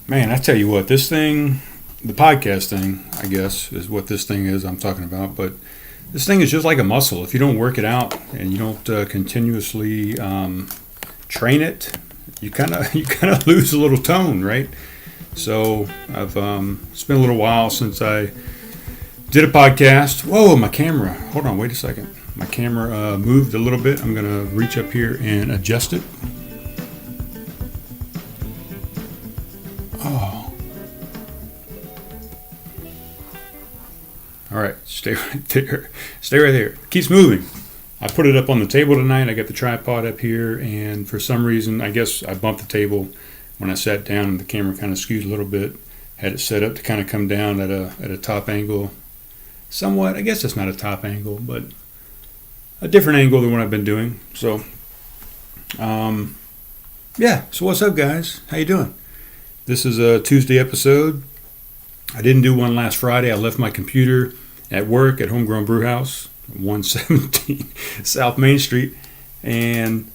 Man, I tell you what, this thing, the podcast thing, I guess, is what this thing is I'm talking about. But this thing is just like a muscle. If you don't work it out and you don't continuously train it, you kind of lose a little tone, right? So I've it's been a little while since I did a podcast. Whoa, my camera! Hold on, wait a second. My camera moved a little bit. I'm gonna reach up here and adjust it. Oh. All right, stay right there. Stay right there. It keeps moving. I put it up on the table tonight. I got the tripod up here, and for some reason, I guess I bumped the table when I sat down, and the camera kind of skewed a little bit. Had it set up to kind of come down at a top angle, somewhat. I guess it's not a top angle, but a different angle than what I've been doing. So, yeah. So what's up, guys? How you doing? This is a Tuesday episode. I didn't do one last Friday. I left my computer at work at Homegrown Brewhouse, 117 South Main Street. And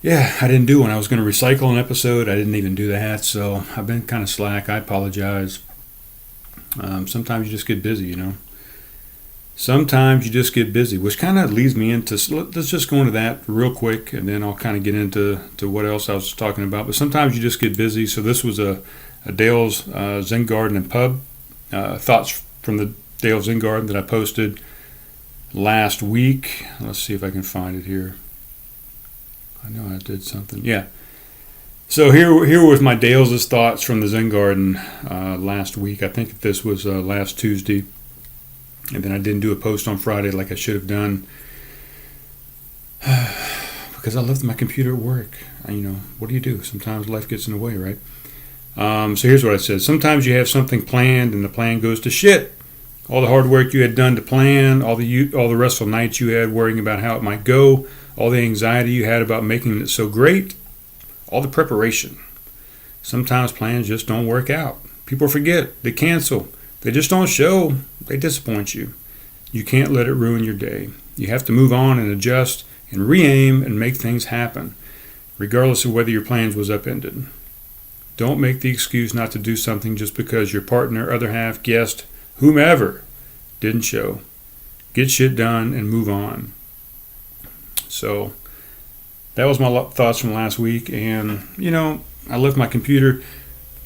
yeah, I didn't do one. I was going to recycle an episode. I didn't even do that. So I've been kind of slack. I apologize. Sometimes you just get busy, you know. Sometimes you just get busy, which kind of leads me into, let's just go into that real quick, and then I'll kind of get into what else I was talking about. But sometimes you just get busy. So this was a Dale's Zen Garden and Pub, thoughts from the Dale's Zen Garden that I posted last week. Let's see if I can find it here. I know I did something. Yeah. So here was my Dale's thoughts from the Zen Garden last week. I think this was last Tuesday. And then I didn't do a post on Friday like I should have done because I left my computer at work. What do you do? Sometimes life gets in the way, right? So here's what I said. Sometimes you have something planned and the plan goes to shit. All the hard work you had done to plan, all the restful nights you had worrying about how it might go, all the anxiety you had about making it so great, all the preparation. Sometimes plans just don't work out. People forget. They cancel. They just don't show. They disappoint you. You can't let it ruin your day. You have to move on and adjust and re-aim and make things happen, regardless of whether your plans was upended. Don't make the excuse not to do something just because your partner, other half, guest, whomever didn't show. Get shit done and move on. So that was my thoughts from last week. And, I left my computer.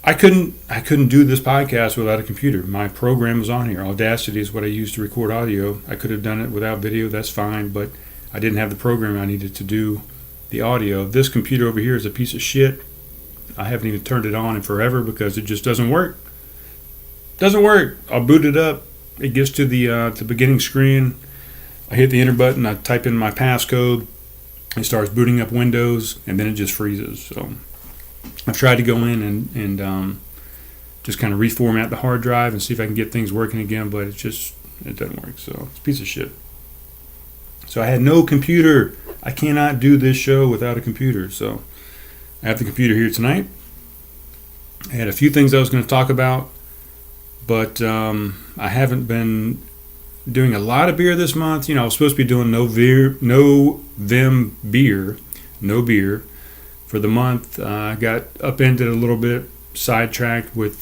I couldn't do this podcast without a computer. My program was on here. Audacity is what I use to record audio. I could have done it without video. That's fine. But I didn't have the program I needed to do the audio. This computer over here is a piece of shit. I haven't even turned it on in forever because it just doesn't work. Doesn't work. I'll boot it up. It gets to the beginning screen. I hit the enter button. I type in my passcode. It starts booting up Windows, and then it just freezes. So I've tried to go in and just kind of reformat the hard drive and see if I can get things working again, but it doesn't work. So it's a piece of shit. So I had no computer. I cannot do this show without a computer. So I have the computer here tonight. I had a few things I was going to talk about, but I haven't been doing a lot of beer this month. I was supposed to be doing no beer for the month. I got upended a little bit, sidetracked with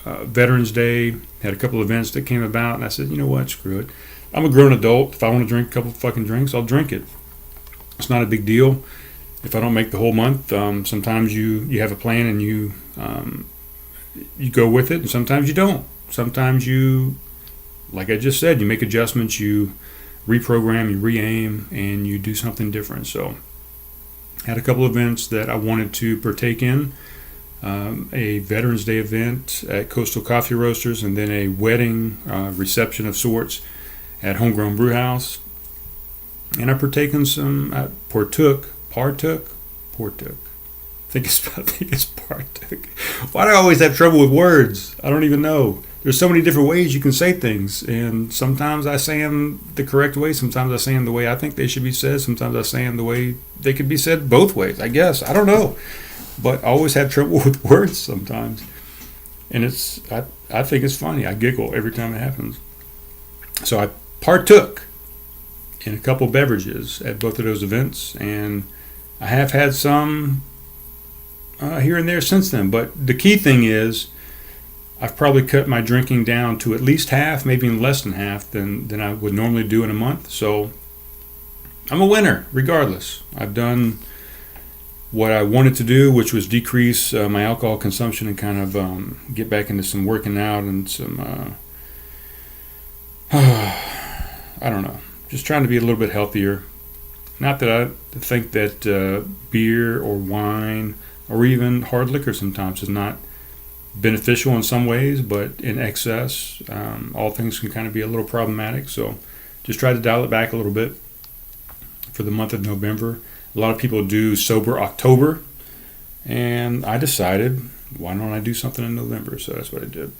Veterans Day. Had a couple events that came about, and I said, you know what, screw it. I'm a grown adult. If I want to drink a couple fucking drinks, I'll drink it. It's not a big deal. If I don't make the whole month, sometimes you have a plan and you go with it, and sometimes you don't. Sometimes you, like I just said, you make adjustments, you reprogram, you re-aim, and you do something different. So had a couple events that I wanted to partake in. A Veterans Day event at Coastal Coffee Roasters, and then a wedding reception of sorts at Homegrown Brewhouse. And I partook. I think it's partook. Why do I always have trouble with words? I don't even know. There's so many different ways you can say things, and sometimes I say them the correct way, sometimes I say them the way I think they should be said, sometimes I say them the way they could be said both ways, I guess. I don't know. But I always have trouble with words sometimes. And I think it's funny. I giggle every time it happens. So I partook in a couple beverages at both of those events, and I have had some here and there since then. But the key thing is I've probably cut my drinking down to at least half, maybe even less than half than I would normally do in a month. So I'm a winner regardless. I've done what I wanted to do, which was decrease my alcohol consumption and kind of get back into some working out and some, I don't know, just trying to be a little bit healthier. Not that I think that beer or wine or even hard liquor sometimes is not beneficial in some ways, but in excess, all things can kind of be a little problematic. So just try to dial it back a little bit for the month of November. A lot of people do sober October, and I decided, why don't I do something in November? So that's what I did.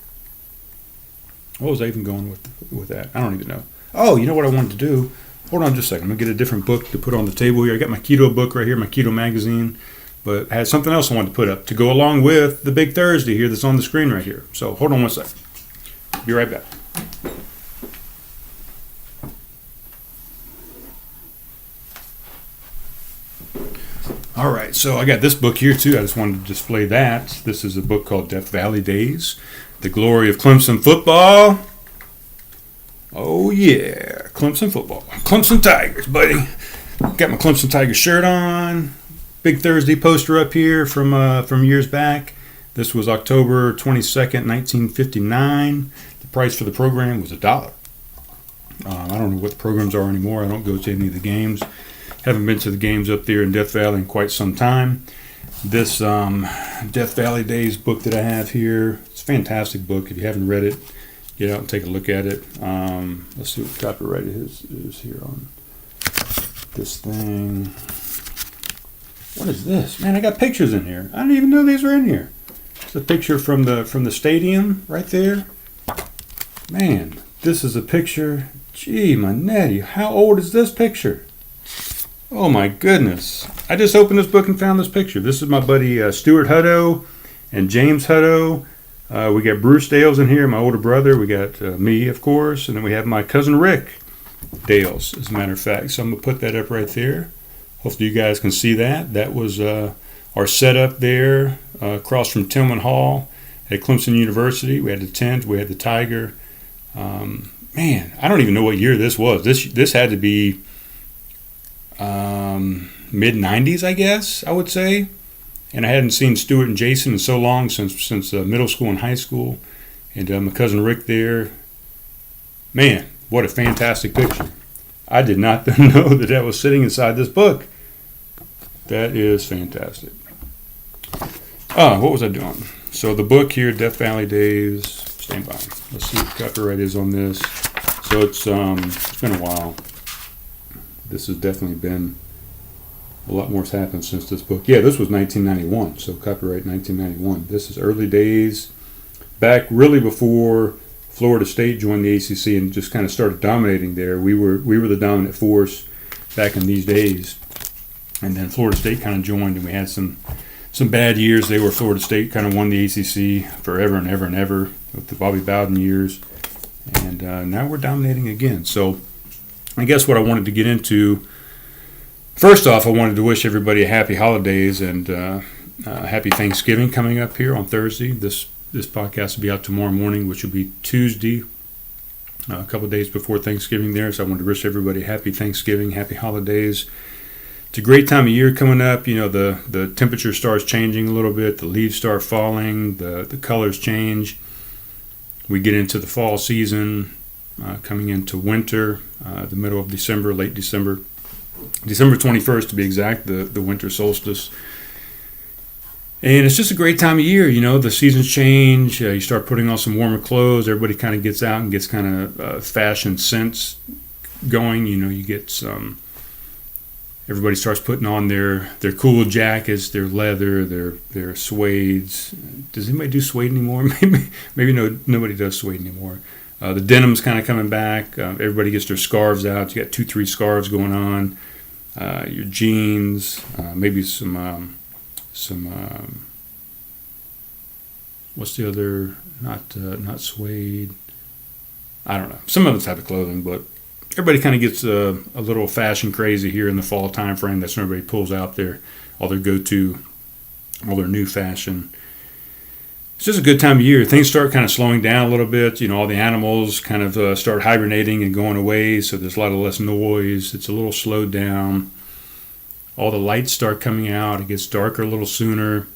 What was I even going with that? I don't even know. Oh, you know what I wanted to do? Hold on just a second. I'm going to get a different book to put on the table here. I got my keto book right here, my keto magazine, but I had something else I wanted to put up to go along with the Big Thursday here that's on the screen right here. So hold on one second. Be right back. All right, so I got this book here too. I just wanted to display that. This is a book called Death Valley Days, The Glory of Clemson Football. Oh yeah, Clemson football. Clemson Tigers, buddy. Got my Clemson Tigers shirt on. Big Thursday poster up here from years back. This was October 22nd, 1959. The price for the program was $1. I don't know what the programs are anymore. I don't go to any of the games. Haven't been to the games up there in Death Valley in quite some time. This Death Valley Days book that I have here, it's a fantastic book. If you haven't read it, get out and take a look at it. Let's see what copyright is here on this thing. What is this? Man, I got pictures in here. I didn't even know these were in here. It's a picture from the stadium right there. Man, this is a picture. Gee, my netty, how old is this picture? Oh my goodness. I just opened this book and found this picture. This is my buddy Stuart Hutto and James Hutto. We got Bruce Dales in here, my older brother. We got me, of course. And then we have my cousin Rick Dales, as a matter of fact. So I'm going to put that up right there. Hopefully you guys can see that. That was our setup there across from Tillman Hall at Clemson University. We had the tent. We had the tiger. Man, I don't even know what year this was. This had to be mid-90s, I guess, I would say. And I hadn't seen Stuart and Jason in so long since middle school and high school. And my cousin Rick there. Man, what a fantastic picture. I did not know that was sitting inside this book. That is fantastic. What was I doing? So the book here, Death Valley Days. Stand by. Let's see what copyright is on this. So it's been a while. This has definitely been a lot more has happened since this book. Yeah, this was 1991, so copyright 1991. This is early days, back really before Florida State joined the ACC and just kind of started dominating there. We were the dominant force back in these days, and then Florida State kind of joined, and we had some bad years. They were Florida State kind of won the ACC forever and ever and ever with the Bobby Bowden years, and now we're dominating again. So I guess what I wanted to get into, first off, I wanted to wish everybody a happy holidays and happy Thanksgiving coming up here on Thursday. This podcast will be out tomorrow morning, which will be Tuesday, a couple of days before Thanksgiving there. So I wanted to wish everybody happy Thanksgiving, happy holidays. It's a great time of year coming up. You know, the temperature starts changing a little bit. The leaves start falling. The colors change. We get into the fall season, coming into winter, the middle of December, late December. December 21st to be exact, the winter solstice. And it's just a great time of year, you know, the seasons change, you start putting on some warmer clothes, everybody kind of gets out and gets kind of fashion sense going, you know, you get some, everybody starts putting on their cool jackets, their leather, their suedes. Does anybody do suede anymore? Maybe nobody does suede anymore. The denim's kind of coming back, everybody gets their scarves out, you got 2-3 scarves going on. Your jeans, maybe some what's the other? Not suede. I don't know. Some other type of clothing, but everybody kind of gets a little fashion crazy here in the fall time frame. That's when everybody pulls out all their go-to all their new fashion. It's just a good time of year. Things start kind of slowing down a little bit. All the animals kind of start hibernating and going away, so there's a lot of less noise. It's a little slowed down. All the lights start coming out. It gets darker a little sooner.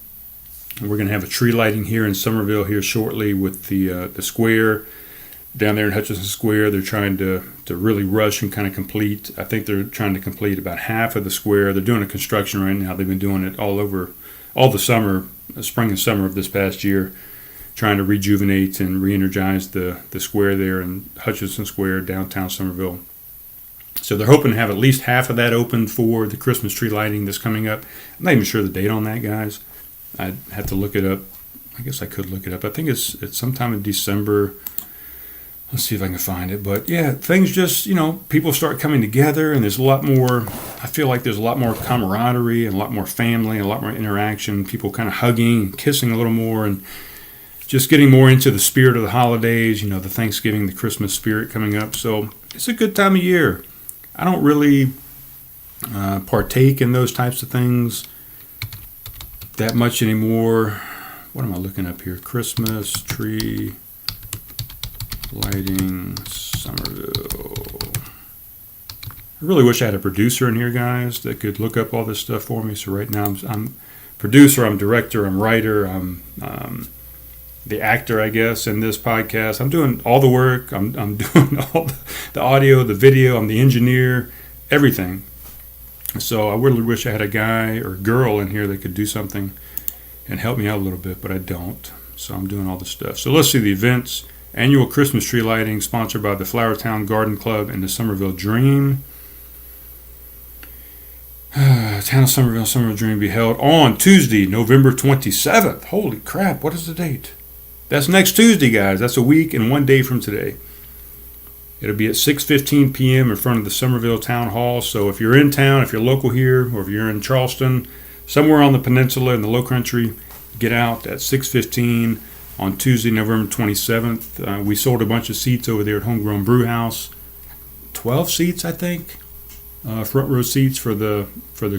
And we're going to have a tree lighting here in Somerville here shortly with the square down there in Hutchinson Square. They're trying to really rush and kind of complete. I think they're trying to complete about half of the square. They're doing a construction right now. They've been doing it all over all the summer, spring and summer of this past year, trying to rejuvenate and re-energize the square there in Hutchinson Square, downtown Somerville. So they're hoping to have at least half of that open for the Christmas tree lighting that's coming up. I'm not even sure the date on that, guys. I'd have to look it up. I guess I could look it up. I think it's sometime in December. Let's see if I can find it. But yeah, things just, people start coming together, and there's a lot more, I feel like there's a lot more camaraderie and a lot more family and a lot more interaction, people kind of hugging and kissing a little more and just getting more into the spirit of the holidays, the Thanksgiving, the Christmas spirit coming up. So it's a good time of year. I don't really partake in those types of things that much anymore. What am I looking up here? Christmas tree lighting, Somerville. I really wish I had a producer in here, guys, that could look up all this stuff for me. So right now I'm producer, I'm director, I'm writer, I'm the actor, I guess, in this podcast. I'm doing all the work. I'm doing all the audio, the video. I'm the engineer, everything. So I really wish I had a guy or girl in here that could do something and help me out a little bit, but I don't. So I'm doing all the stuff. So let's see the events. Annual Christmas tree lighting sponsored by the Flowertown Garden Club and the Somerville Dream. Town of Somerville Dream be held on Tuesday, November 27th. Holy crap, what is the date? That's next Tuesday, guys. That's a week and 1 day from today. It'll be at 6:15 p.m. in front of the Somerville Town Hall. So if you're in town, if you're local here, or if you're in Charleston, somewhere on the peninsula in the Low Country, get out at 6:15 on Tuesday, November 27th. We sold a bunch of seats over there at Homegrown Brew House. 12 seats, I think. Front row seats for the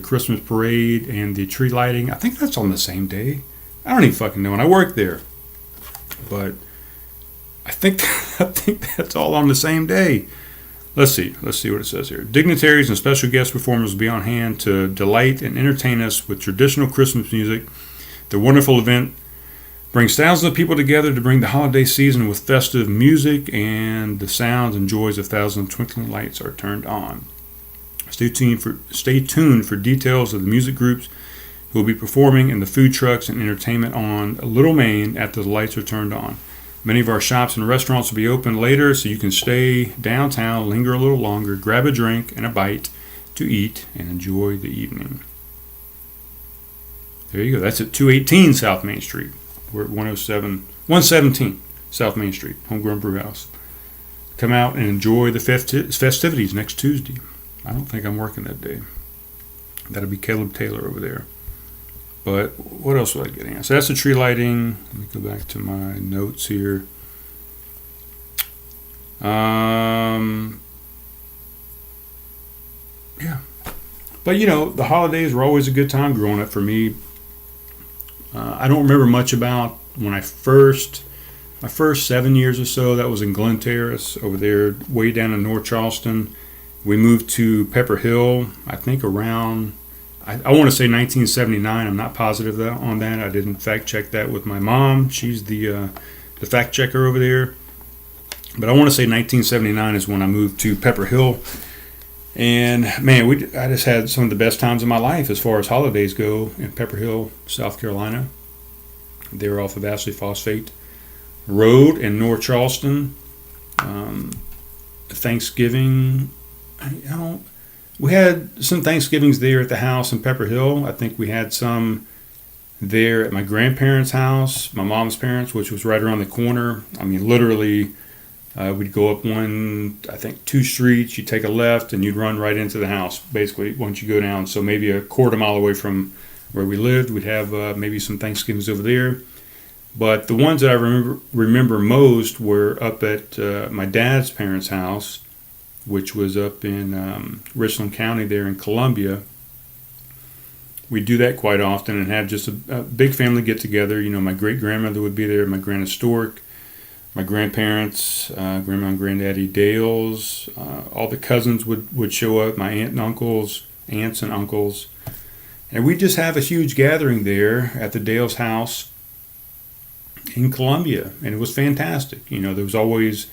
Christmas parade and the tree lighting. I think that's on the same day. I don't even fucking know. And I work there. But I think that's all on the same day. Let's see what it says here. Dignitaries and special guest performers will be on hand to delight and entertain us with traditional Christmas music. The wonderful event brings thousands of people together to bring the holiday season with festive music, and the sounds and joys of thousands of twinkling lights are turned on. Stay tuned for details of the music groups who will be performing and the food trucks and entertainment on Little Maine after the lights are turned on. Many of our shops and restaurants will be open later, so you can stay downtown, linger a little longer, grab a drink and a bite to eat, and enjoy the evening. There you go. That's at 218 South Main Street. We're at 117 South Main Street, Homegrown Brew House. Come out and enjoy the festivities next Tuesday. I don't think I'm working that day. That'll be Caleb Taylor over there. But what else was I getting at? So that's the tree lighting. Let me go back to my notes here. Yeah. But, the holidays were always a good time growing up for me. I don't remember much about when my first 7 years or so, that was in Glen Terrace over there, way down in North Charleston. We moved to Pepper Hill, I think around, I want to say 1979. I'm not positive on that. I didn't fact check that with my mom. She's the fact checker over there. But I want to say 1979 is when I moved to Pepper Hill. And man, I just had some of the best times of my life as far as holidays go in Pepper Hill, South Carolina. They were off of Ashley Phosphate Road in North Charleston. Thanksgiving, we had some Thanksgivings there at the house in Pepper Hill. I think we had some there at my grandparents' house, my mom's parents, which was right around the corner. I mean, literally, we'd go up two streets, you'd take a left, and you'd run right into the house, basically, once you go down. So maybe a quarter mile away from where we lived, we'd have maybe some Thanksgivings over there. But the ones that I remember most were up at my dad's parents' house, which was up in Richland County there in Columbia. we do that quite often and have just a big family get together. My great grandmother would be there, my Grandma Stork, my grandparents, Grandma and Granddaddy Dales, all the cousins would show up, my aunts and uncles. And we just have a huge gathering there at the Dales house in Columbia. And it was fantastic. There was always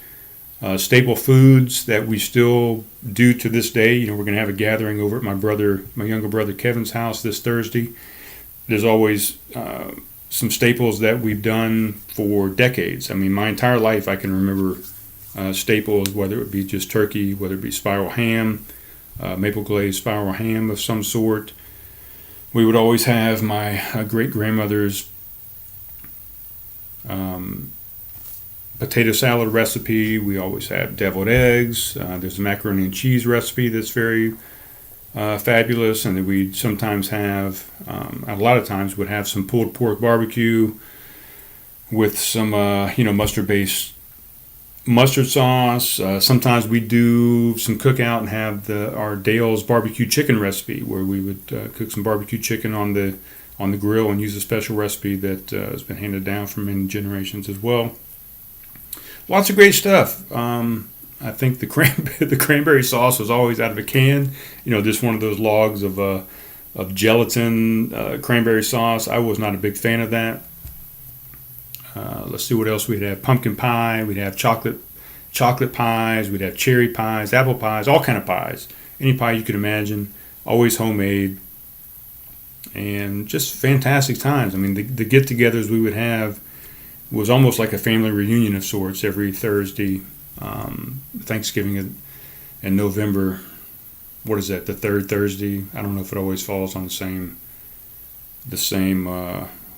staple foods that we still do to this day. We're going to have a gathering over at my younger brother Kevin's house this Thursday. There's always some staples that we've done for decades. My entire life I can remember staples, whether it be just turkey, whether it be spiral ham, maple glazed spiral ham of some sort. We would always have my great-grandmother's potato salad recipe. We always have deviled eggs. There's a macaroni and cheese recipe that's very fabulous, and then we sometimes have, a lot of times, would have some pulled pork barbecue with some, mustard-based mustard sauce. Sometimes we do some cookout and have our Dale's barbecue chicken recipe, where we would cook some barbecue chicken on the grill and use a special recipe that has been handed down from many generations as well. Lots of great stuff. I think the cranberry sauce was always out of a can. Just one of those logs of gelatin cranberry sauce. I was not a big fan of that. Let's see what else we'd have. Pumpkin pie. We'd have chocolate pies. We'd have cherry pies, apple pies, all kind of pies. Any pie you could imagine. Always homemade. And just fantastic times. The get-togethers we would have was almost like a family reunion of sorts every Thursday. Thanksgiving in November. What is that? The third Thursday? I don't know if it always falls on the same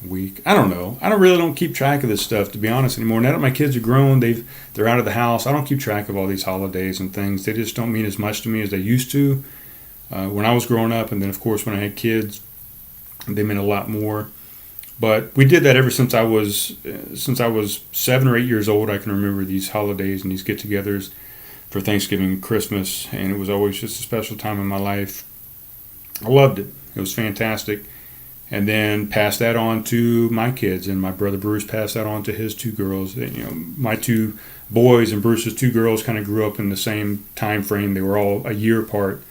week. I don't know. I don't keep track of this stuff, to be honest, anymore. Now that my kids are grown, they're out of the house. I don't keep track of all these holidays and things. They just don't mean as much to me as they used to when I was growing up, and then of course when I had kids, they meant a lot more. But we did that ever since I was 7 or 8 years old. I can remember these holidays and these get-togethers for Thanksgiving and Christmas, and it was always just a special time in my life. I loved it. It was fantastic. And then passed that on to my kids, and my brother Bruce passed that on to his two girls. My two boys and Bruce's two girls kind of grew up in the same time frame. They were all a year apart.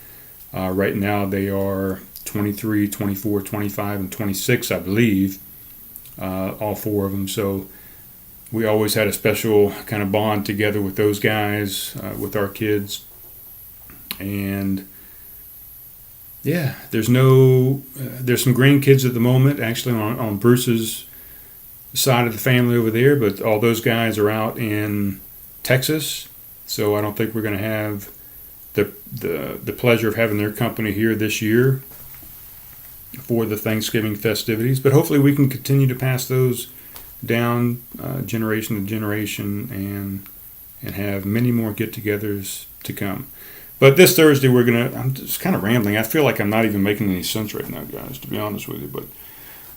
Right now they are 23, 24, 25, and 26, I believe. All four of them. So we always had a special kind of bond together with those guys, with our kids. And yeah, there's some grandkids at the moment, actually on Bruce's side of the family over there, but all those guys are out in Texas. So I don't think we're going to have the pleasure of having their company here this year for the Thanksgiving festivities, but hopefully we can continue to pass those down generation to generation and have many more get-togethers to come. But this Thursday I'm just kind of rambling. I feel like I'm not even making any sense right now, guys, to be honest with you, but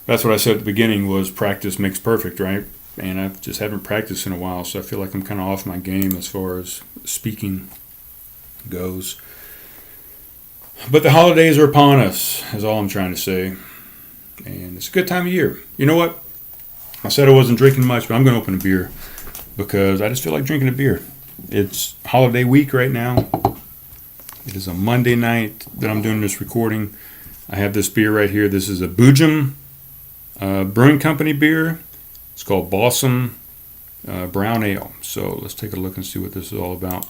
that's what I said at the beginning was practice makes perfect, right? And I just haven't practiced in a while, so I feel like I'm kind of off my game as far as speaking goes. But the holidays are upon us, is all I'm trying to say. And it's a good time of year. You know what? I said I wasn't drinking much, but I'm going to open a beer because I just feel like drinking a beer. It's holiday week right now. It is a Monday night that I'm doing this recording. I have this beer right here. This is a Boojum Brewing Company beer. It's called Balsam Brown Ale. So let's take a look and see what this is all about.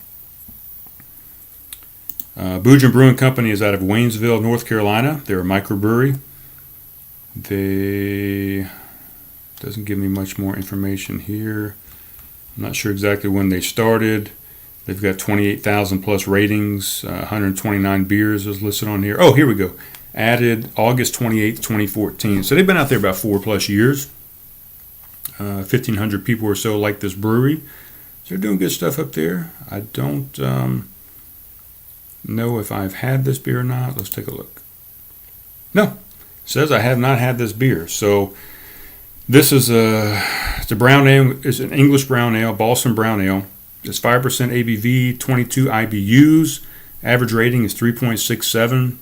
Boojum Brewing Company is out of Waynesville, North Carolina. They're a microbrewery. Doesn't give me much more information here. I'm not sure exactly when they started. They've got 28,000 plus ratings. 129 beers is listed on here. Oh, here we go. Added August 28th, 2014. So they've been out there about 4+ years. 1,500 people or so like this brewery. So they're doing good stuff up there. I don't know if I've had this beer or not. Let's take a look. No, it says I have not had this beer. So this is it's a brown ale. It's an English brown ale, Balsam brown ale. It's 5% ABV, 22 IBUs. Average rating is 3.67.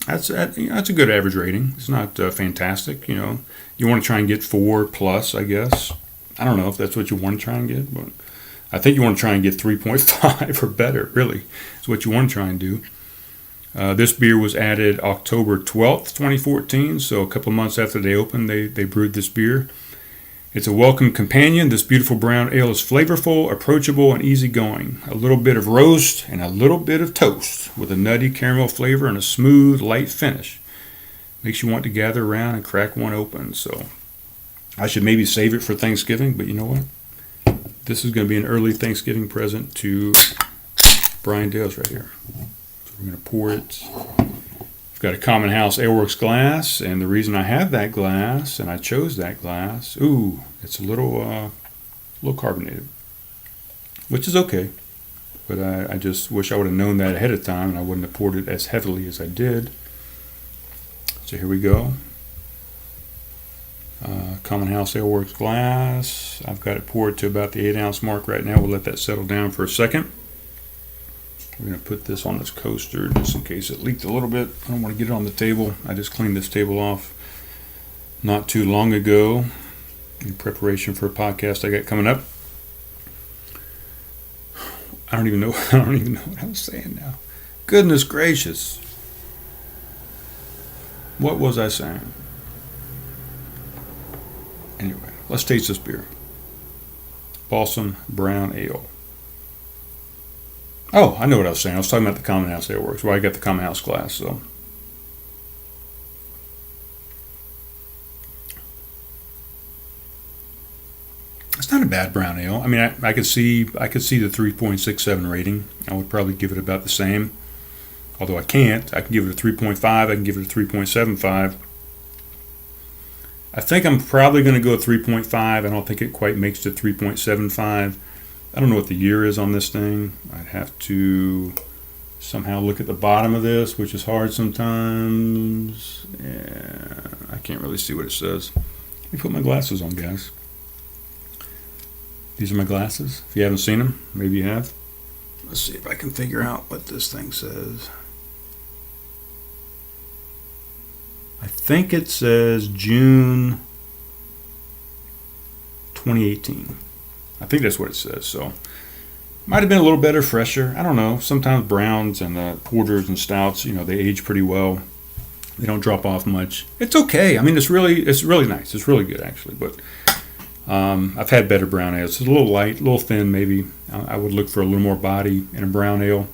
That's a good average rating. It's not fantastic. You want to try and get 4 plus, I guess. I don't know if that's what you want to try and get, but I think you want to try and get 3.5 or better, really. Is what you want to try and do. This beer was added October 12th, 2014, so a couple of months after they opened, they brewed this beer. It's a welcome companion. This beautiful brown ale is flavorful, approachable, and easygoing. A little bit of roast and a little bit of toast with a nutty caramel flavor and a smooth, light finish. Makes you want to gather around and crack one open. So I should maybe save it for Thanksgiving, but you know what? This is going to be an early Thanksgiving present to Brian Dales right here. So we're going to pour it. Got a Commonhouse Aleworks glass, and the reason I have that glass, and I chose that glass, it's a little carbonated, which is okay, but I just wish I would have known that ahead of time, and I wouldn't have poured it as heavily as I did. So here we go. Commonhouse Aleworks glass. I've got it poured to about the 8-ounce mark right now. We'll let that settle down for a second. We're going to put this on this coaster just in case it leaked a little bit. I don't want to get it on the table. I just cleaned this table off not too long ago in preparation for a podcast I got coming up. I don't even know what I was saying now. Goodness gracious. What was I saying? Anyway, let's taste this beer. Balsam Brown Ale. Oh, I know what I was saying. I was talking about the Commonhouse Aleworks, where I got the Commonhouse glass. So, it's not a bad brown ale. I mean, I could see the 3.67 rating. I would probably give it about the same. Although I can't. I can give it a 3.5. I can give it a 3.75. I think I'm probably going to go 3.5. I don't think it quite makes to 3.75. I don't know what the year is on this thing. I'd have to somehow look at the bottom of this, which is hard sometimes. Yeah, I can't really see what it says. Let me put my glasses on, guys. These are my glasses. If you haven't seen them, maybe you have. Let's see if I can figure out what this thing says. I think it says June 2018. I think that's what it says. So, might have been a little better, fresher. I don't know. Sometimes browns and porters and stouts, they age pretty well. They don't drop off much. It's okay. I mean, it's really nice. It's really good, actually. But I've had better brown ales. It's a little light, a little thin, maybe. I would look for a little more body in a brown ale.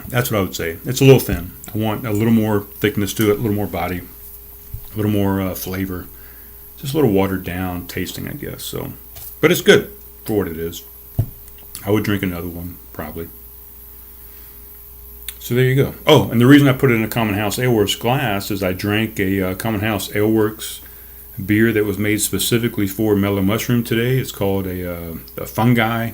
That's what I would say. It's a little thin. I want a little more thickness to it, a little more body, a little more flavor. Just a little watered down tasting, I guess. So, but it's good for what it is. I would drink another one, probably. So there you go. Oh, and the reason I put it in a Commonhouse Aleworks glass is I drank a Commonhouse Aleworks beer that was made specifically for mellow mushroom today. It's called a Fungi.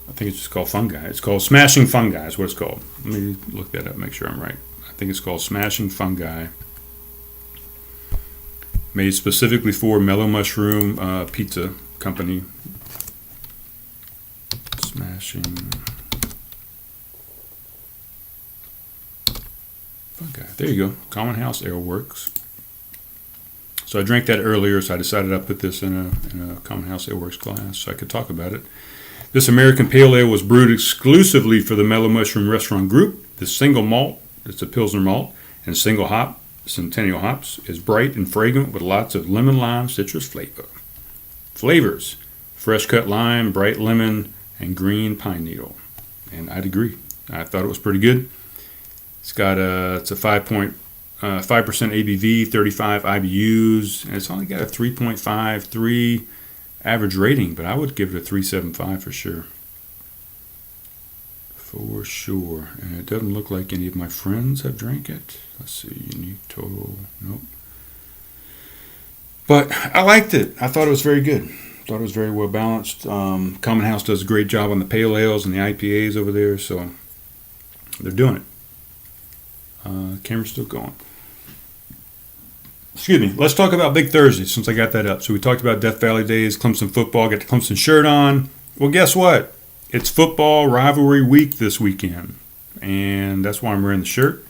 I think it's just called Fungi. It's called Smashing Fungi is what it's called. Let me look that up, make sure I'm right. I think it's called Smashing Fungi. Made specifically for Mellow Mushroom Pizza Company. Smashing Fungi. There you go. Commonhouse Aleworks. So I drank that earlier, so I decided I'd put this in a Commonhouse Aleworks glass so I could talk about it. This American Pale Ale was brewed exclusively for the Mellow Mushroom Restaurant Group. The single malt, it's a Pilsner malt, and single hop, Centennial hops, is bright and fragrant with lots of lemon lime citrus flavor. Flavors: fresh cut lime, bright lemon, and green pine needle. And I'd agree. I thought it was pretty good. It's got it's a 5.5% ABV, 35 IBUs, and it's only got a 3.53 average rating, but I would give it a 3.75 for sure. For sure. And it doesn't look like any of my friends have drank it. Let's see, unique total. Nope. But I liked it. I thought it was very good. Thought it was very well balanced. Commonhouse does a great job on the pale ales and the IPAs over there, so they're doing it. Camera's still going. Excuse me. Let's talk about Big Thursday since I got that up. So we talked about Death Valley Days, Clemson football, got the Clemson shirt on. Well, guess what? It's football rivalry week this weekend, and that's why I'm wearing the shirt.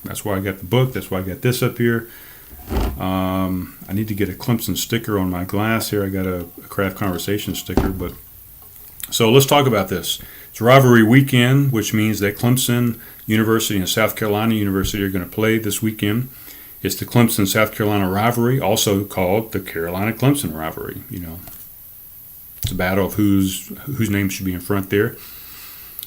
That's why I got the book. That's why I got this up here. I need to get a Clemson sticker on my glass here. I got a Craft Conversation sticker, but so let's talk about this. It's rivalry weekend, which means that Clemson University and South Carolina University are going to play this weekend. It's the Clemson-South Carolina rivalry, also called the Carolina-Clemson rivalry. You know, it's a battle of whose name should be in front there.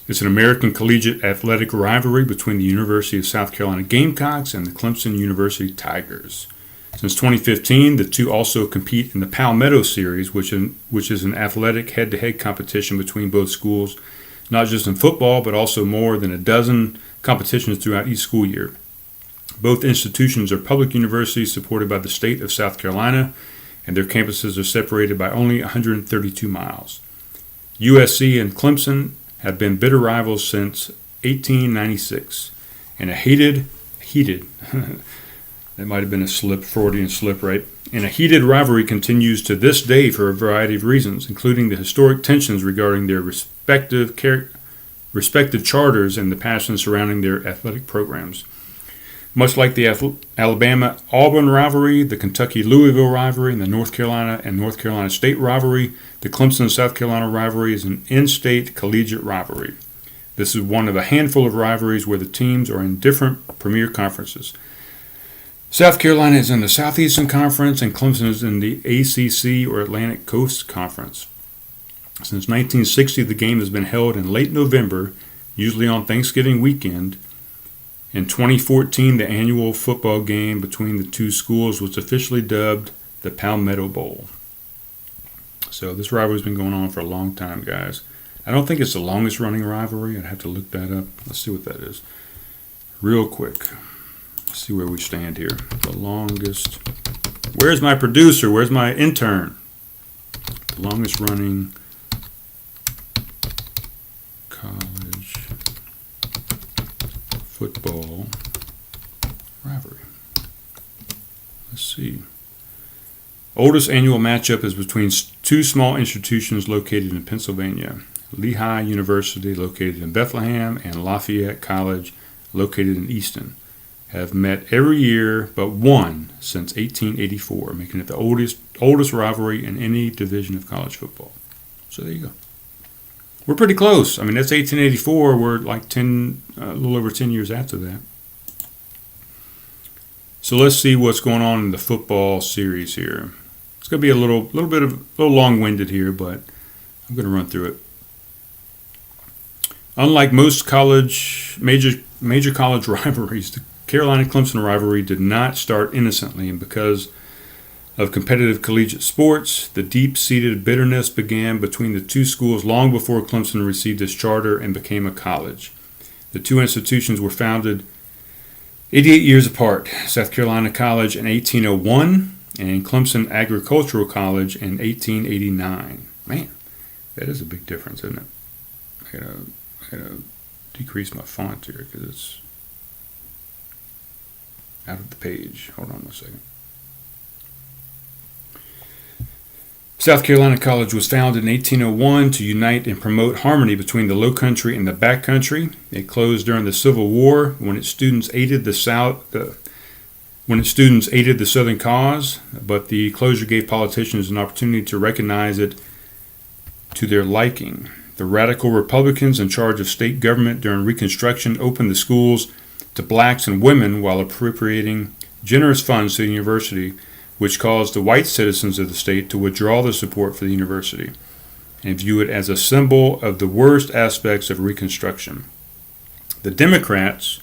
It's an American collegiate athletic rivalry between the University of South Carolina Gamecocks and the Clemson University Tigers. Since 2015, the two also compete in the Palmetto Series, which is an athletic head-to-head competition between both schools, not just in football, but also more than a dozen competitions throughout each school year. Both institutions are public universities supported by the state of South Carolina, and their campuses are separated by only 132 miles. USC and Clemson have been bitter rivals since 1896, and a heated that might have been a Freudian slip, right? And a heated rivalry continues to this day for a variety of reasons, including the historic tensions regarding their respective charters and the passion surrounding their athletic programs. Much like the Alabama-Auburn rivalry, the Kentucky-Louisville rivalry, and the North Carolina State rivalry, the Clemson-South Carolina rivalry is an in-state collegiate rivalry. This is one of a handful of rivalries where the teams are in different premier conferences. South Carolina is in the Southeastern Conference, and Clemson is in the ACC, or Atlantic Coast Conference. Since 1960, the game has been held in late November, usually on Thanksgiving weekend. In 2014, the annual football game between the two schools was officially dubbed the Palmetto Bowl. So this rivalry's been going on for a long time, guys. I don't think it's the longest running rivalry. I'd have to look that up. Let's see what that is. Real quick. Let's see where we stand here. The longest. Where's my producer? Where's my intern? The longest running college football rivalry. Let's see. Oldest annual matchup is between two small institutions located in Pennsylvania. Lehigh University, located in Bethlehem, and Lafayette College, located in Easton, have met every year but one since 1884, making it the oldest rivalry in any division of college football. So there you go. We're pretty close. I mean, that's 1884. We're like a little over 10 years after that. So let's see what's going on in the football series here. It's going to be a little long-winded here, but I'm going to run through it. Unlike most major college rivalries, the Carolina-Clemson rivalry did not start innocently, and because of competitive collegiate sports, the deep-seated bitterness began between the two schools long before Clemson received its charter and became a college. The two institutions were founded 88 years apart, South Carolina College in 1801 and Clemson Agricultural College in 1889. Man, that is a big difference, isn't it? I gotta decrease my font here because it's out of the page. Hold on a second. South Carolina College was founded in 1801 to unite and promote harmony between the Low Country and the Back Country. It closed during the Civil War when its students aided the Southern cause, but the closure gave politicians an opportunity to recognize it to their liking. The radical Republicans in charge of state government during Reconstruction opened the schools to blacks and women while appropriating generous funds to the university, which caused the white citizens of the state to withdraw their support for the university and view it as a symbol of the worst aspects of Reconstruction. The Democrats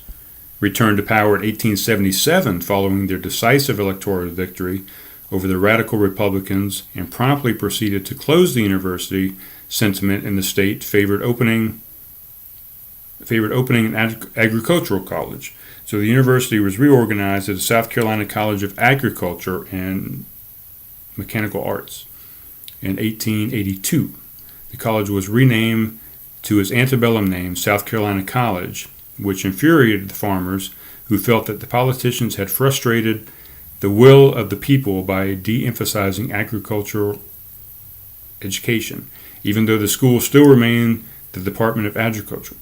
returned to power in 1877 following their decisive electoral victory over the radical Republicans and promptly proceeded to close the university. Sentiment in the state favored opening an agricultural college. So the university was reorganized as the South Carolina College of Agriculture and Mechanical Arts in 1882. The college was renamed to its antebellum name, South Carolina College, which infuriated the farmers who felt that the politicians had frustrated the will of the people by de-emphasizing agricultural education. Even though the school still remained the Department of Agriculture.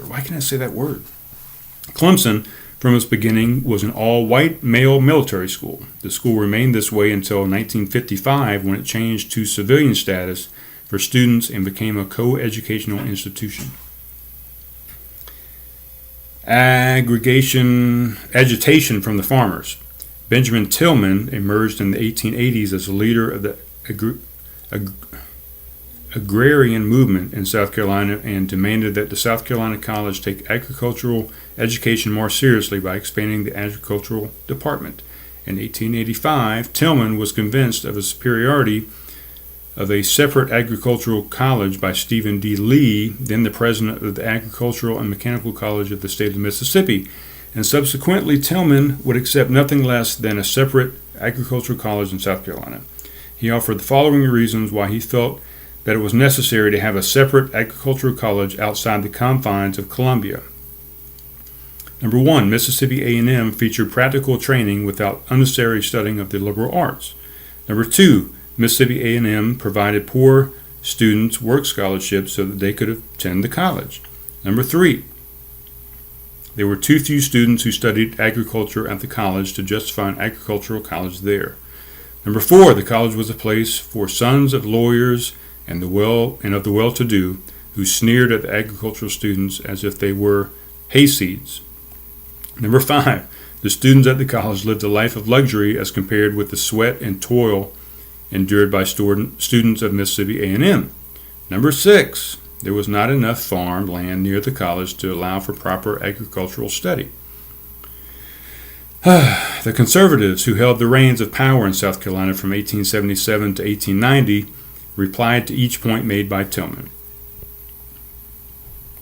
Why can't I say that word? Clemson, from its beginning, was an all-white male military school. The school remained this way until 1955, when it changed to civilian status for students and became a co-educational institution. Agitation from the farmers. Benjamin Tillman emerged in the 1880s as a leader of the agrarian movement in South Carolina and demanded that the South Carolina College take agricultural education more seriously by expanding the agricultural department. In 1885, Tillman was convinced of the superiority of a separate agricultural college by Stephen D. Lee, then the president of the Agricultural and Mechanical College of the state of Mississippi, and subsequently Tillman would accept nothing less than a separate agricultural college in South Carolina. He offered the following reasons why he felt that it was necessary to have a separate agricultural college outside the confines of Columbia. Number one, Mississippi A&M featured practical training without unnecessary studying of the liberal arts. Number two, Mississippi A&M provided poor students work scholarships so that they could attend the college. Number three, there were too few students who studied agriculture at the college to justify an agricultural college there. Number four, the college was a place for sons of lawyers and of the well-to-do who sneered at the agricultural students as if they were hayseeds. Number five, the students at the college lived a life of luxury as compared with the sweat and toil endured by students of Mississippi A&M. Number six, there was not enough farm land near the college to allow for proper agricultural study. The conservatives who held the reins of power in South Carolina from 1877 to 1890 replied to each point made by Tillman,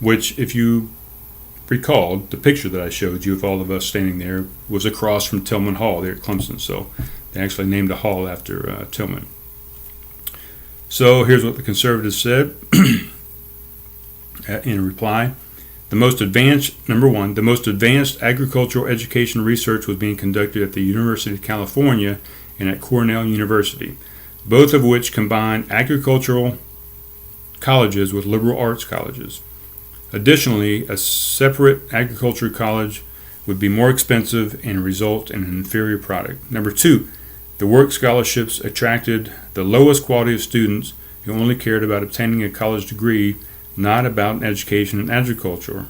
which, if you recalled, the picture that I showed you of all of us standing there was across from Tillman Hall there at Clemson, so they actually named a hall after Tillman. So here's what the conservatives said in reply. Number one, the most advanced agricultural education research was being conducted at the University of California and at Cornell University, both of which combined agricultural colleges with liberal arts colleges. Additionally, a separate agriculture college would be more expensive and result in an inferior product. Number two, the work scholarships attracted the lowest quality of students who only cared about obtaining a college degree, not about an education in agriculture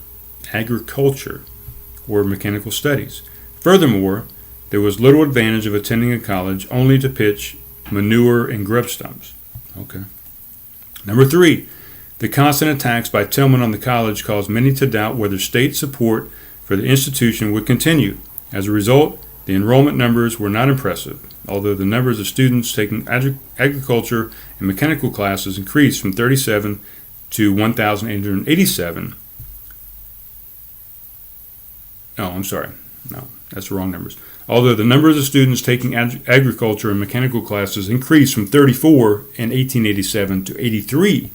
or mechanical studies. Furthermore, there was little advantage of attending a college only to pitch manure and grub stumps. Okay. Number three, the constant attacks by Tillman on the college caused many to doubt whether state support for the institution would continue. As a result, the enrollment numbers were not impressive, although the numbers of students taking agriculture and mechanical classes increased from 37 to 1,887. Oh, I'm sorry. No, that's the wrong numbers. Although the numbers of students taking agriculture and mechanical classes increased from 34 in 1887 to 83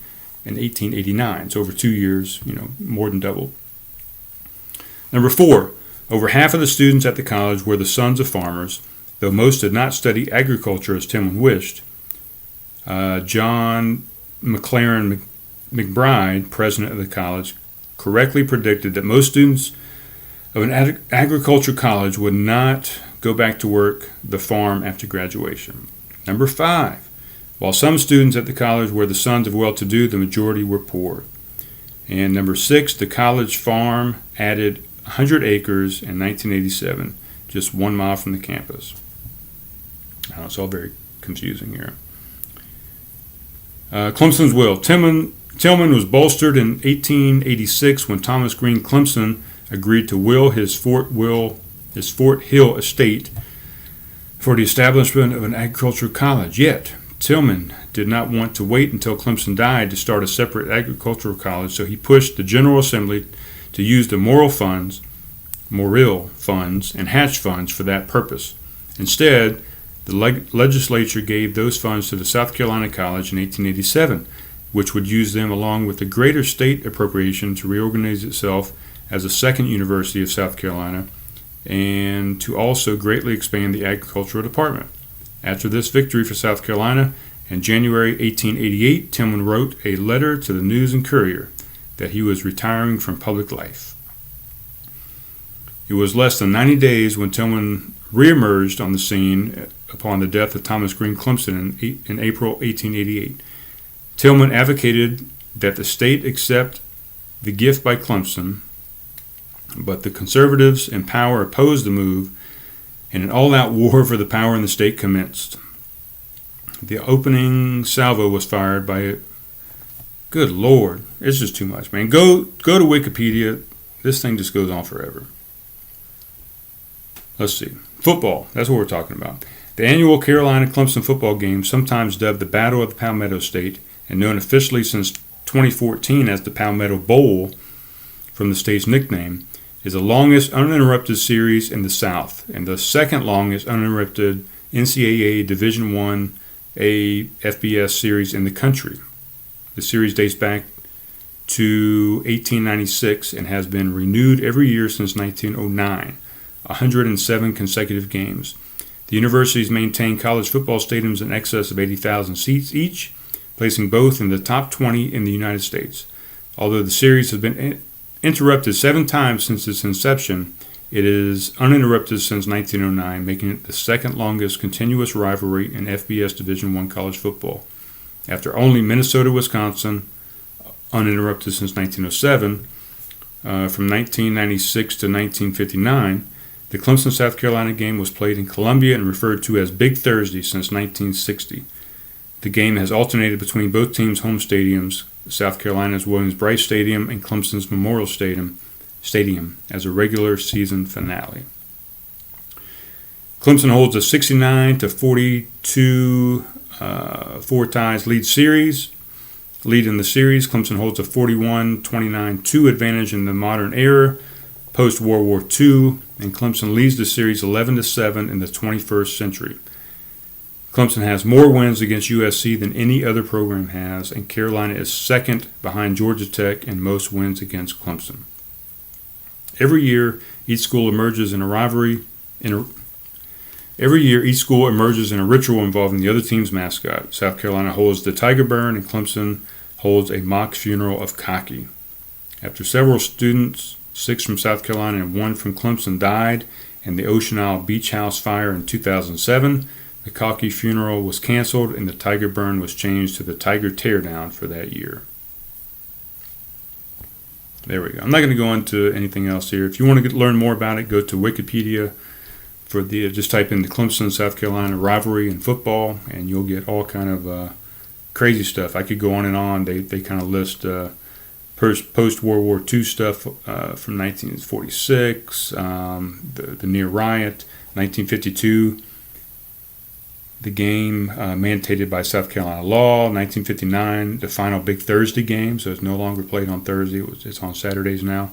in 1889. So over 2 years, more than doubled. Number four, over half of the students at the college were the sons of farmers, though most did not study agriculture as Tillman wished. John McLaren McBride, president of the college, correctly predicted that most students of an agriculture college would not go back to work the farm after graduation. Number five, while some students at the college were the sons of well-to-do, the majority were poor. And number six, the college farm added 100 acres in 1987, just 1 mile from the campus. Now, it's all very confusing here. Clemson's will. Tillman was bolstered in 1886 when Thomas Green Clemson agreed to will his Fort Hill estate for the establishment of an agricultural college. Yet, Tillman did not want to wait until Clemson died to start a separate agricultural college, so he pushed the General Assembly to use the Morrill funds, and Hatch funds for that purpose. Instead, the legislature gave those funds to the South Carolina College in 1887, which would use them along with the greater state appropriation to reorganize itself as a second University of South Carolina and to also greatly expand the agricultural department. After this victory for South Carolina, In January 1888, Tillman wrote a letter to the News and Courier that he was retiring from public life. It was less than 90 days when Tillman reemerged on the scene upon the death of Thomas Green Clemson in April 1888. Tillman advocated that the state accept the gift by Clemson, but the conservatives in power opposed the move, and an all-out war for the power in the state commenced. The opening salvo was fired by... Good Lord, it's just too much, man. Go to Wikipedia. This thing just goes on forever. Let's see. Football, that's what we're talking about. The annual Carolina-Clemson football game, sometimes dubbed the Battle of the Palmetto State, and known officially since 2014 as the Palmetto Bowl, from the state's nickname, is the longest uninterrupted series in the South and the second longest uninterrupted NCAA Division I FBS series in the country. The series dates back to 1896 and has been renewed every year since 1909, 107 consecutive games. The universities maintain college football stadiums in excess of 80,000 seats each, placing both in the top 20 in the United States. Although the series has been interrupted 7 times since its inception, it is uninterrupted since 1909, making it the second longest continuous rivalry in FBS Division I college football. After only Minnesota-Wisconsin, uninterrupted since 1907, from 1996 to 1959, the Clemson-South Carolina game was played in Columbia and referred to as Big Thursday since 1960. The game has alternated between both teams' home stadiums, South Carolina's Williams-Brice Stadium and Clemson's Memorial Stadium, as a regular season finale. Clemson holds a 69-42 four-ties lead in the series. Clemson holds a 41-29-2 advantage in the modern era, post-World War II, and Clemson leads the series 11-7 in the 21st century. Clemson has more wins against USC than any other program has, and Carolina is second behind Georgia Tech in most wins against Clemson. Every year, each school emerges in a rivalry. Every year, each school emerges in a ritual involving the other team's mascot. South Carolina holds the Tiger Burn, and Clemson holds a mock funeral of Cocky. After several students, 6 from South Carolina and 1 from Clemson, died in the Ocean Isle Beach House fire in 2007, the Cocky funeral was canceled, and the Tiger Burn was changed to the Tiger Teardown for that year. There we go. I'm not going to go into anything else here. If you want to learn more about it, go to Wikipedia. Just type in the Clemson South Carolina rivalry in football, and you'll get all kind of crazy stuff. I could go on and on. They kind of list post World War II stuff from 1946, the near riot, 1952. The game mandated by South Carolina law, 1959, the final Big Thursday game, so it's no longer played on Thursday, it's on Saturdays now.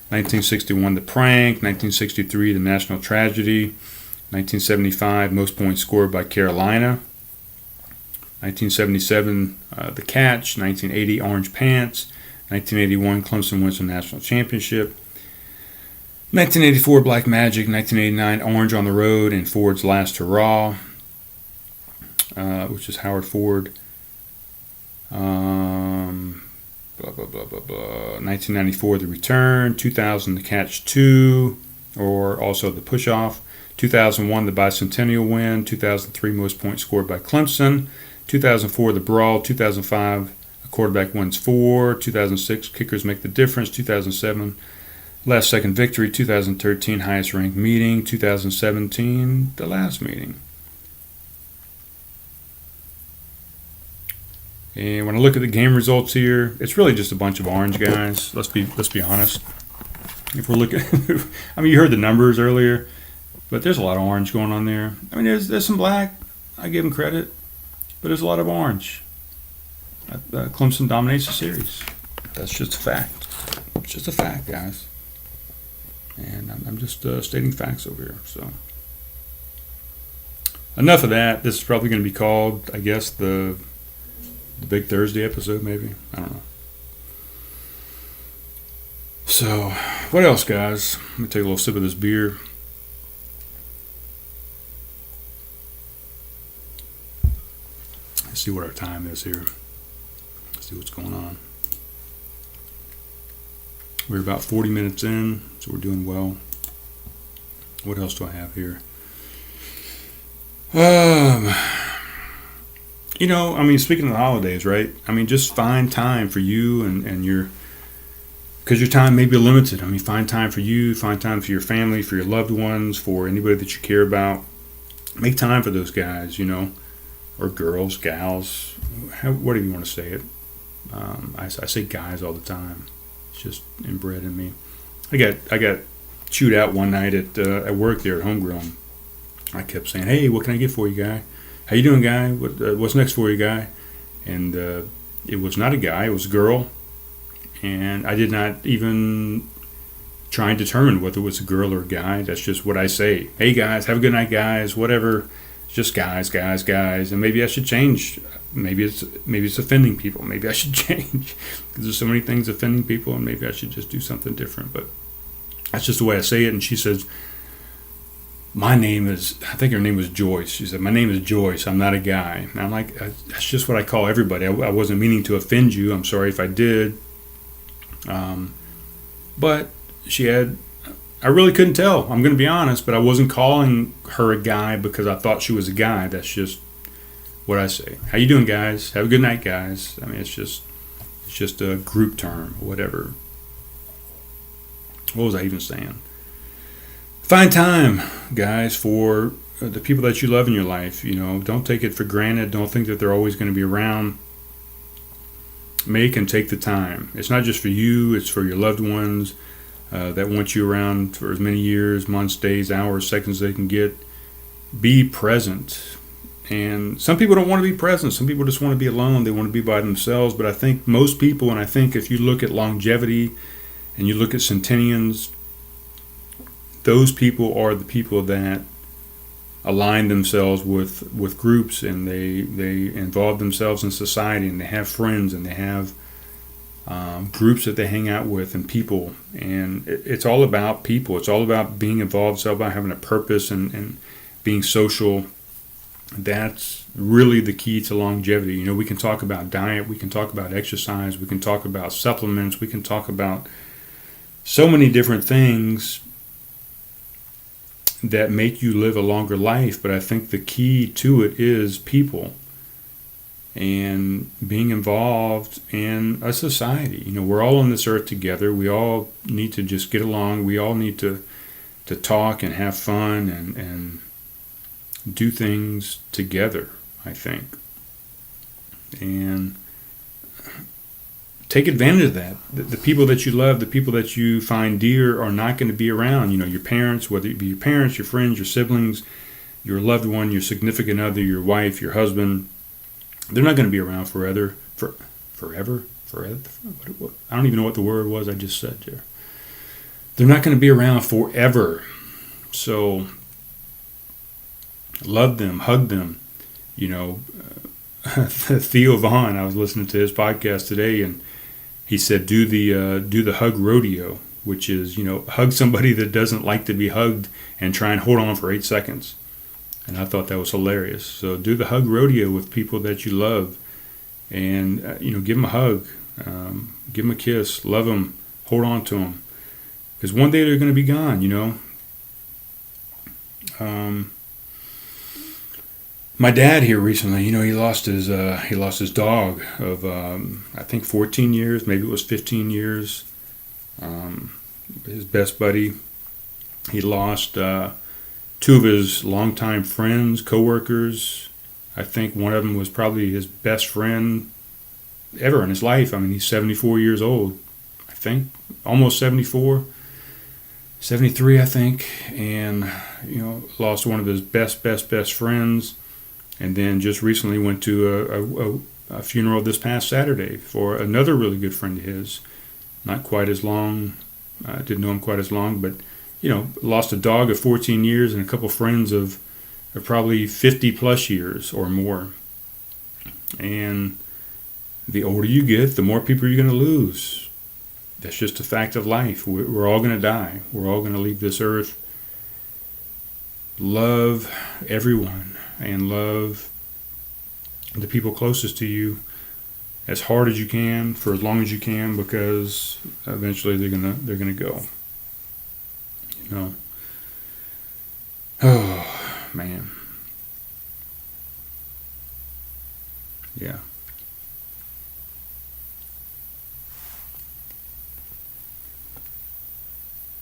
1961, the prank. 1963, the national tragedy. 1975, most points scored by Carolina. 1977, the catch. 1980, orange pants. 1981, Clemson wins the national championship. 1984, black magic. 1989, orange on the road and Ford's last hurrah. Which is Howard Ford. Blah, blah, blah, blah, blah. 1994, the return. 2000, the catch 2, or also the push-off. 2001, the bicentennial win. 2003, most points scored by Clemson. 2004, the brawl. 2005, a quarterback wins 4. 2006, kickers make the difference. 2007, last second victory. 2013, highest ranked meeting. 2017, the last meeting. And when I look at the game results here, it's really just a bunch of orange guys. Let's be honest. If we're looking, I mean, you heard the numbers earlier, but there's a lot of orange going on there. I mean, there's some black. I give them credit, but there's a lot of orange. Clemson dominates the series. That's just a fact. It's just a fact, guys. And I'm just stating facts over here. So enough of that. This is probably going to be called, I guess, the Big Thursday episode, maybe. I don't know. So, what else, guys? Let me take a little sip of this beer. Let's see what our time is here. Let's see what's going on. We're about 40 minutes in, so we're doing well. What else do I have here? Speaking of the holidays, right? Just find time for you and your, because your time may be limited. Find time for you, find time for your family, for your loved ones, for anybody that you care about. Make time for those guys, or girls, gals, whatever you want to say it. I say guys all the time. It's just inbred in me. I got chewed out one night at work there at Homegrown. I kept saying, "Hey, what can I get for you, guy? How you doing, guy? What's next for you, guy?" And it was not a guy; it was a girl. And I did not even try and determine whether it was a girl or a guy. That's just what I say. Hey, guys, have a good night, guys. Whatever. It's just guys. And maybe I should change. Maybe it's offending people. Maybe I should change because there's so many things offending people, and maybe I should just do something different. But that's just the way I say it. And she says, I think her name was Joyce. She said, "My name is Joyce. I'm not a guy." And I'm like, that's just what I call everybody. I wasn't meaning to offend you. I'm sorry if I did. But I really couldn't tell. I'm going to be honest, but I wasn't calling her a guy because I thought she was a guy. That's just what I say. How you doing, guys? Have a good night, guys. It's just a group term, whatever. What was I even saying? Find time, guys, for the people that you love in your life. Don't take it for granted. Don't think that they're always going to be around. Make and take the time. It's not just for you. It's for your loved ones that want you around for as many years, months, days, hours, seconds they can get. Be present. And some people don't want to be present. Some people just want to be alone. They want to be by themselves. But I think most people, and I think if you look at longevity and you look at centennials, those people are the people that align themselves with groups, and they involve themselves in society, and they have friends, and they have groups that they hang out with, and people. And it's all about people. It's all about being involved. It's all about having a purpose and being social. That's really the key to longevity. We can talk about diet. We can talk about exercise. We can talk about supplements. We can talk about so many different things that make you live a longer life, but I think the key to it is people and being involved in a society. We're all on this earth together. We all need to just get along. We all need to talk and have fun and do things together, I think. And take advantage of that. The people that you love, the people that you find dear are not going to be around. Your parents, whether it be your parents, your friends, your siblings, your loved one, your significant other, your wife, your husband. They're not going to be around forever. I don't even know what the word was I just said there. They're not going to be around forever. So love them, hug them. Theo Vaughn, I was listening to his podcast today, and he said, do the hug rodeo, which is, hug somebody that doesn't like to be hugged and try and hold on for 8 seconds. And I thought that was hilarious. So do the hug rodeo with people that you love, and, give them a hug, give them a kiss, love them, hold on to them. Because one day they're going to be gone, My dad here recently, he lost his dog of I think 14 years, maybe it was 15 years. His best buddy. He lost 2 of his longtime friends, coworkers. I think one of them was probably his best friend ever in his life. He's 74 years old, I think, almost 74. 73, I think, and lost one of his best friends. And then just recently went to a funeral this past Saturday for another really good friend of his. Not quite as long, didn't know him quite as long, but, lost a dog of 14 years and a couple friends of probably 50 plus years or more. And the older you get, the more people you're going to lose. That's just a fact of life. We're all going to die. We're all going to leave this earth. Love everyone. And love the people closest to you as hard as you can for as long as you can, because eventually they're gonna go. You know. Oh man. Yeah.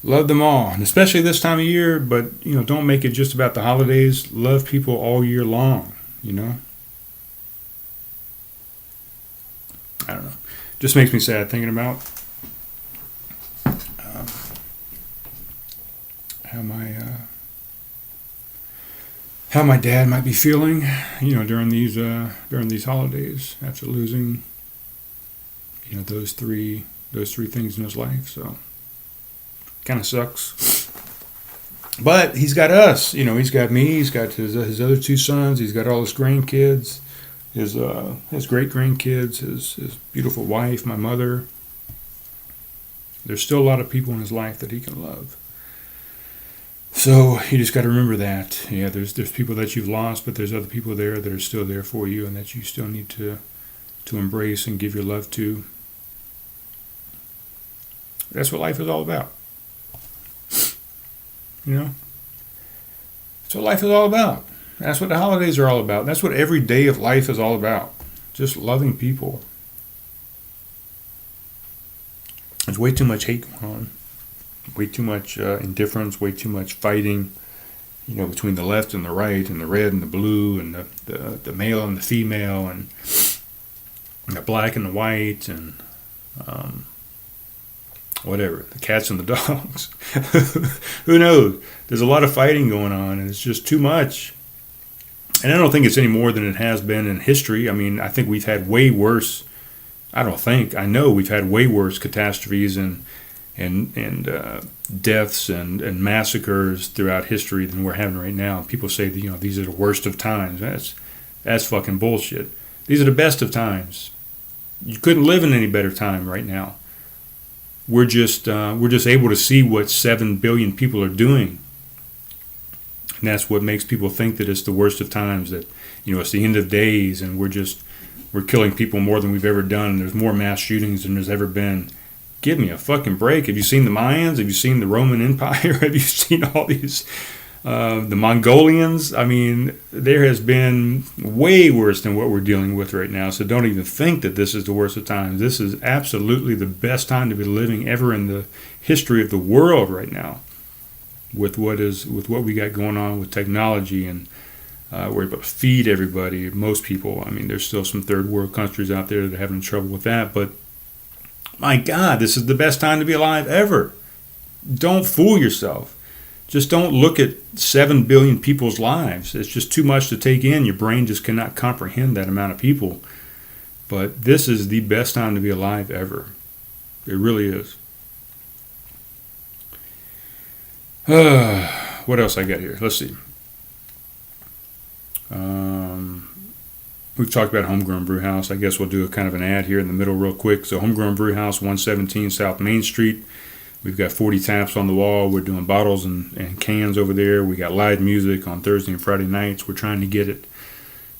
Love them all, and especially this time of year, but don't make it just about the holidays. Love people all year long, I don't know. Just makes me sad thinking about how my dad might be feeling, during these holidays after losing, those three things in his life. So kind of sucks. But he's got us, he's got me, he's got his other two sons, he's got all his grandkids, his great grandkids, his beautiful wife, my mother. There's still a lot of people in his life that he can love. So you just got to remember that. Yeah, there's people that you've lost, but there's other people there that are still there for you, and that you still need to embrace and give your love to. That's what life is all about. That's what life is all about. That's what the holidays are all about. That's what every day of life is all about. Just loving people. There's way too much hate going on. Way too much indifference, way too much fighting, between the left and the right, and the red and the blue, and the male and the female, and the black and the white, and whatever, the cats and the dogs. Who knows? There's a lot of fighting going on, and it's just too much. And I don't think it's any more than it has been in history. I mean, I think we've had way worse. I know we've had way worse catastrophes and deaths and massacres throughout history than we're having right now. People say that, these are the worst of times. That's fucking bullshit. These are the best of times. You couldn't live in any better time right now. We're just able to see what 7 billion people are doing, and that's what makes people think that it's the worst of times. That it's the end of days, and we're killing people more than we've ever done. And there's more mass shootings than there's ever been. Give me a fucking break. Have you seen the Mayans? Have you seen the Roman Empire? Have you seen all these, the Mongolians? I mean, there has been way worse than what we're dealing with right now. So don't even think that this is the worst of times. This is absolutely the best time to be living ever in the history of the world right now. With what we got going on with technology, and we're able to feed everybody, most people. I mean, there's still some third world countries out there that are having trouble with that, but my God, this is the best time to be alive ever. Don't fool yourself. Just don't look at 7 billion people's lives. It's just too much to take in. Your brain just cannot comprehend that amount of people. But this is the best time to be alive ever. It really is. What else I got here? Let's see. We've talked about Homegrown Brewhouse. I guess we'll do a kind of an ad here in the middle real quick. So Homegrown Brewhouse, 117 South Main Street. We've got 40 taps on the wall. We're doing bottles and cans over there. We got live music on Thursday and Friday nights. We're trying to get it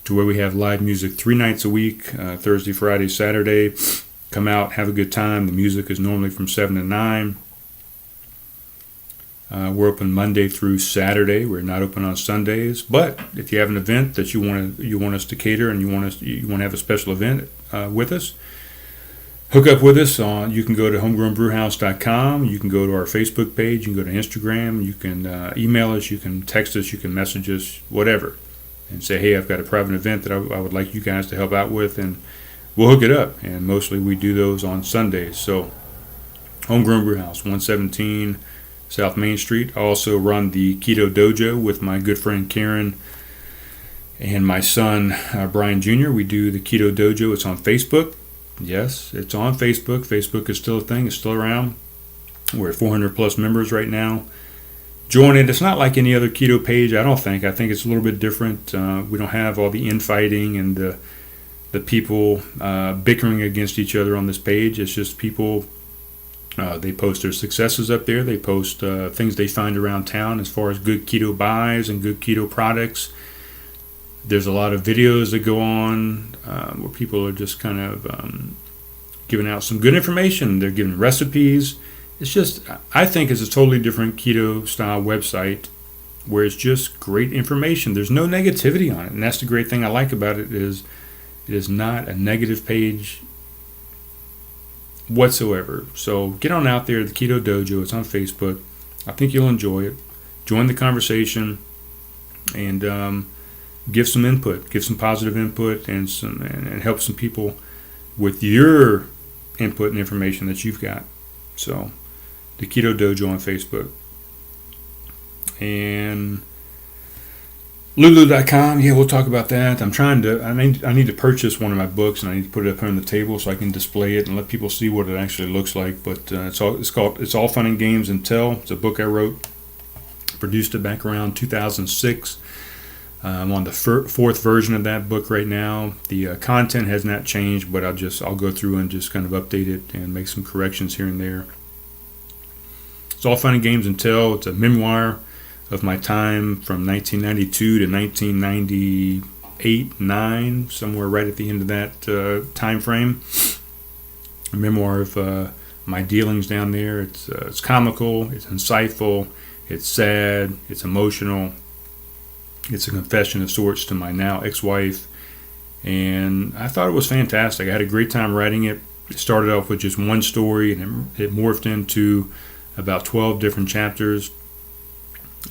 to where we have live music 3 nights a week, Thursday, Friday, Saturday. Come out, have a good time. The music is normally from 7 to 9. We're open Monday through Saturday. We're not open on Sundays. But if you have an event that you want us to cater, and you want to have a special event with us, hook up with us. You can go to homegrownbrewhouse.com. You can go to our Facebook page. You can go to Instagram. You can email us. You can text us. You can message us. Whatever, and say, hey, I've got a private event that I would like you guys to help out with, and we'll hook it up. And mostly we do those on Sundays. So Homegrown Brewhouse, 117 South Main Street. I also run the Keto Dojo with my good friend Karen and my son Brian Jr. We do the Keto Dojo. It's on Facebook. Yes, it's on Facebook. Facebook is still a thing. It's still around. We're at 400 plus members right now. Join it. It's not like any other keto page, I don't think. I think it's a little bit different. We don't have all the infighting and the people bickering against each other on this page. It's just people. They post their successes up there. They post things they find around town as far as good keto buys and good keto products. There's a lot of videos that go on where people are just kind of giving out some good information. They're giving recipes. It's just, I think it's a totally different keto style website where it's just great information. There's no negativity on it. And that's the great thing I like about it is it is not a negative page whatsoever. So get on out there, the Keto Dojo. It's on Facebook. I think you'll enjoy it. Join the conversation and give some input, give some positive input, and help some people with your input and information that you've got. So the Keto Dojo on Facebook. And Lulu.com, yeah, we'll talk about that. I need to purchase one of my books, and I need to put it up here on the table so I can display it and let people see what it actually looks like. But it's all fun and games until it's a book I wrote, produced it back around 2006. I'm on the fourth version of that book right now. The content has not changed, but I'll go through and just kind of update it and make some corrections here and there. It's all fun and games until it's a memoir of my time from 1992 to 1998-9, somewhere right at the end of that time frame. A memoir of my dealings down there. It's comical, it's insightful, it's sad, it's emotional. It's a confession of sorts to my now ex-wife, and I thought it was fantastic. I had a great time writing it. It started off with just one story, and it morphed into about 12 different chapters.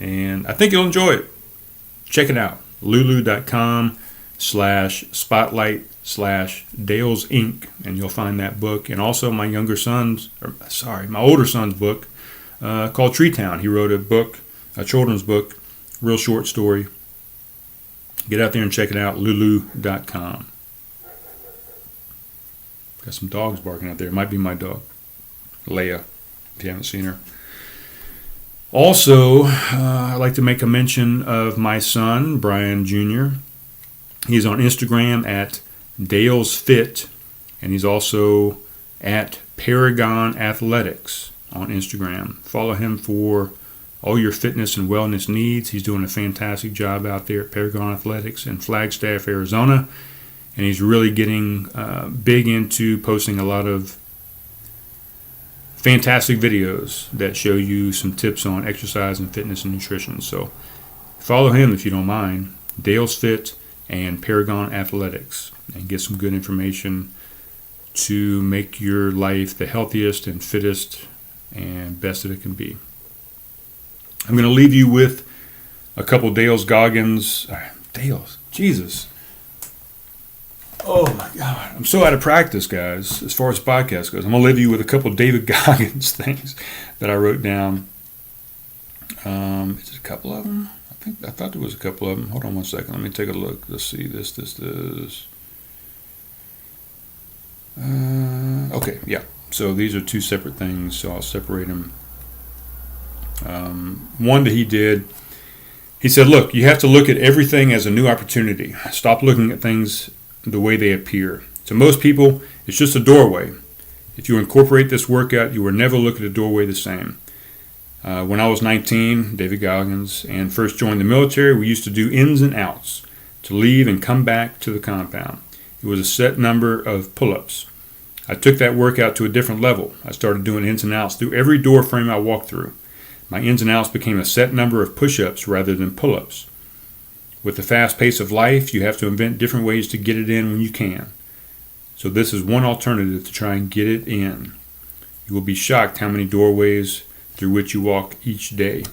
And I think you'll enjoy it. Check it out. lulu.com/spotlight/Dales Inc. And you'll find that book. And also my older son's book called Tree Town. He wrote a children's book, real short story. Get out there and check it out. lulu.com. Got some dogs barking out there. It might be my dog, Leia, if you haven't seen her. Also, I'd like to make a mention of my son, Brian Jr. He's on Instagram at Dales Fit, and he's also at Paragon Athletics on Instagram. Follow him for all your fitness and wellness needs. He's doing a fantastic job out there at Paragon Athletics in Flagstaff, Arizona, and he's really getting big into posting a lot of fantastic videos that show you some tips on exercise and fitness and nutrition. So follow him if you don't mind, Dales Fit and Paragon Athletics, and get some good information to make your life the healthiest and fittest and best that it can be. I'm going to leave you with a couple Goggins. Jesus. Oh my God. I'm so out of practice, guys, as far as podcast goes. I'm going to leave you with a couple David Goggins things that I wrote down. Is it a couple of them? I thought there was a couple of them. Hold on one second. Let me take a look. Let's see. This. Okay, yeah. So these are two separate things, so I'll separate them. One that he did, he said, look, you have to look at everything as a new opportunity. Stop looking at things the way they appear. To most people, it's just a doorway. If you incorporate this workout, you will never look at a doorway the same. When I was 19, David Goggins, and first joined the military, we used to do ins and outs to leave and come back to the compound. It was a set number of pull-ups. I took that workout to a different level. I started doing ins and outs through every door frame I walked through. My ins and outs became a set number of push-ups rather than pull-ups. With the fast pace of life, you have to invent different ways to get it in when you can. So this is one alternative to try and get it in. You will be shocked how many doorways through which you walk each day.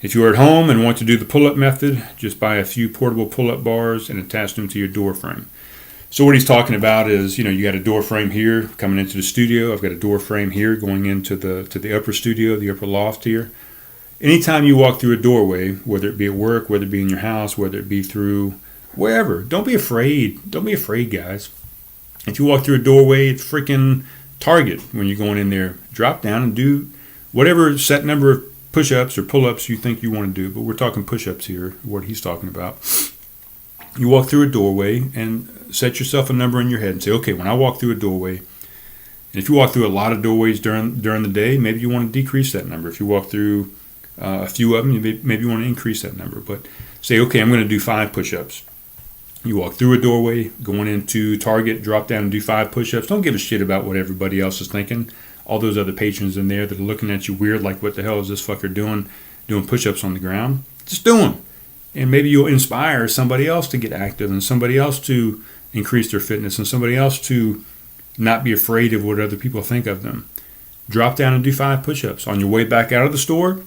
If you are at home and want to do the pull-up method, just buy a few portable pull-up bars and attach them to your door frame. So what he's talking about is, you got a door frame here coming into the studio. I've got a door frame here going into the upper studio, the upper loft here. Anytime you walk through a doorway, whether it be at work, whether it be in your house, whether it be through wherever, don't be afraid. Don't be afraid, guys. If you walk through a doorway, it's freaking Target when you're going in there. Drop down and do whatever set number of push-ups or pull-ups you think you want to do. But we're talking push-ups here, what he's talking about. You walk through a doorway and set yourself a number in your head and say, okay, when I walk through a doorway, and if you walk through a lot of doorways during the day, maybe you want to decrease that number. If you walk through a few of them, maybe you want to increase that number. But say, okay, I'm going to do 5 push-ups. You walk through a doorway, going into Target, drop down and do 5 push-ups. Don't give a shit about what everybody else is thinking. All those other patrons in there that are looking at you weird, like, what the hell is this fucker doing push-ups on the ground? Just do them. And maybe you'll inspire somebody else to get active, and somebody else to increase their fitness, and somebody else to not be afraid of what other people think of them. Drop down and do 5 push-ups. On your way back out of the store,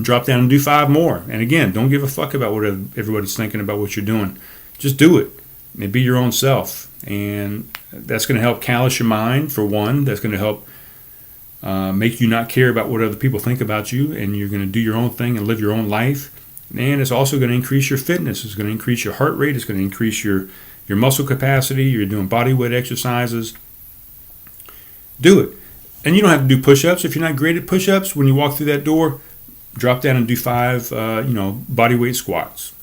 drop down and do 5 more. And again, don't give a fuck about what everybody's thinking about what you're doing. Just do it and be your own self. And that's going to help callous your mind, for one. That's going to help make you not care about what other people think about you, and you're going to do your own thing and live your own life. And it's also going to increase your fitness. It's going to increase your heart rate. It's going to increase your muscle capacity. You're doing body weight exercises. Do it. And you don't have to do push-ups. If you're not great at push-ups, when you walk through that door, drop down and do 5 body weight squats.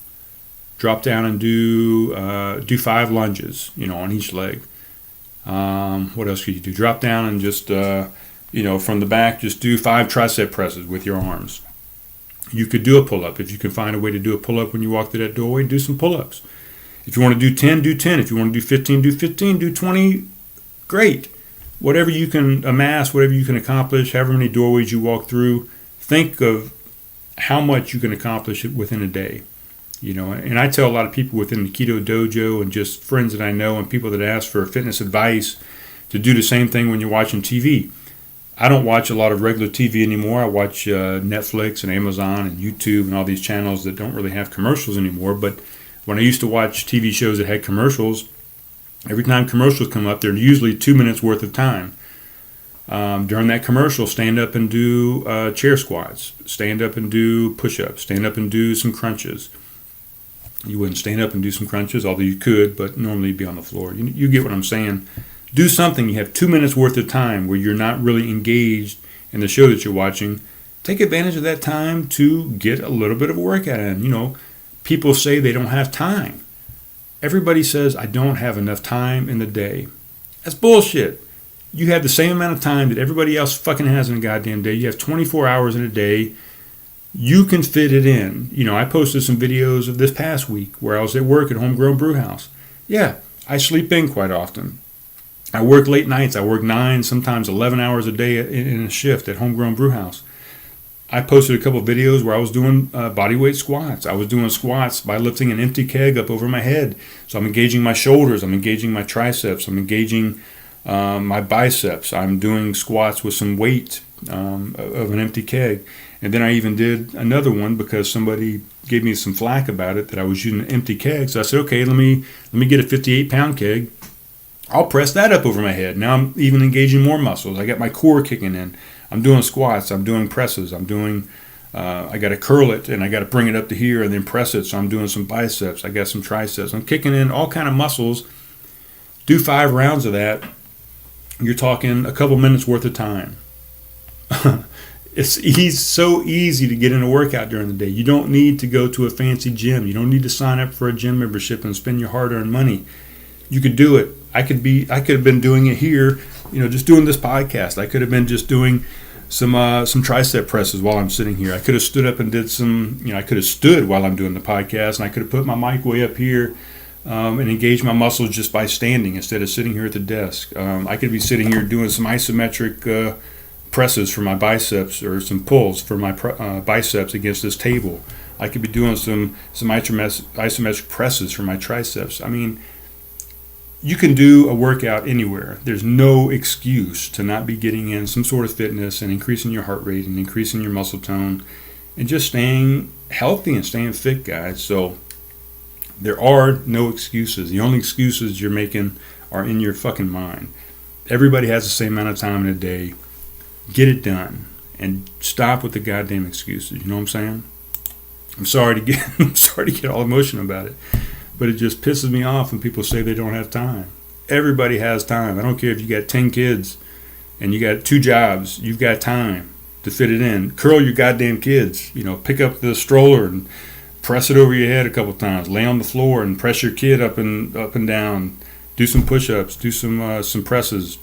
Drop down and do 5 lunges, on each leg. What else could you do? Drop down and just, from the back, just do 5 tricep presses with your arms. You could do a pull-up. If you can find a way to do a pull-up when you walk through that doorway, do some pull-ups. If you want to do 10, do 10. If you want to do 15, do 15. Do 20, great. Whatever you can amass, whatever you can accomplish, however many doorways you walk through, think of how much you can accomplish within a day. And I tell a lot of people within the Keto Dojo and just friends that I know and people that ask for fitness advice to do the same thing when you're watching TV. I don't watch a lot of regular TV anymore. I watch Netflix and Amazon and YouTube and all these channels that don't really have commercials anymore. But when I used to watch TV shows that had commercials, every time commercials come up, they're usually 2 minutes worth of time. During that commercial, stand up and do chair squats. Stand up and do push-ups. Stand up and do some crunches. You wouldn't stand up and do some crunches, although you could, but normally you'd be on the floor. You get what I'm saying. Do something. You have 2 minutes worth of time where you're not really engaged in the show that you're watching. Take advantage of that time to get a little bit of a workout in. People say they don't have time. Everybody says, I don't have enough time in the day. That's bullshit. You have the same amount of time that everybody else fucking has in a goddamn day. You have 24 hours in a day. You can fit it in. I posted some videos of this past week where I was at work at Homegrown Brewhouse. Yeah, I sleep in quite often. I work late nights. I work 9, sometimes 11 hours a day in a shift at Homegrown Brewhouse. I posted a couple of videos where I was doing bodyweight squats. I was doing squats by lifting an empty keg up over my head. So I'm engaging my shoulders. I'm engaging my triceps. I'm engaging my biceps. I'm doing squats with some weight of an empty keg. And then I even did another one because somebody gave me some flack about it that I was using an empty keg. So I said, okay, let me get a 58-pound keg. I'll press that up over my head. Now I'm even engaging more muscles. I got my core kicking in. I'm doing squats. I'm doing presses. I'm doing, I got to curl it and I got to bring it up to here and then press it. So I'm doing some biceps. I got some triceps. I'm kicking in all kind of muscles. Do 5 rounds of that. You're talking a couple minutes worth of time. It's so easy to get in a workout during the day. You don't need to go to a fancy gym. You don't need to sign up for a gym membership and spend your hard-earned money. You could do it. I could have been doing it here, just doing this podcast. I could have been just doing some tricep presses while I'm sitting here. I could have stood up and did I could have stood while I'm doing the podcast, and I could have put my mic way up here and engaged my muscles just by standing instead of sitting here at the desk. I could be sitting here doing some isometric presses for my biceps or some pulls for my biceps against this table. I could be doing some isometric presses for my triceps. I mean, you can do a workout anywhere. There's no excuse to not be getting in some sort of fitness and increasing your heart rate and increasing your muscle tone and just staying healthy and staying fit, guys. So there are no excuses. The only excuses you're making are in your fucking mind. Everybody has the same amount of time in a day. Get it done and stop with the goddamn excuses. You know what I'm saying? I'm sorry to get all emotional about it. But it just pisses me off when people say they don't have time. Everybody has time. I don't care if you got 10 kids and you got 2 jobs. You've got time to fit it in. Curl your goddamn kids. Pick up the stroller and press it over your head a couple times. Lay on the floor and press your kid up and down. Do some push-ups. Do some presses.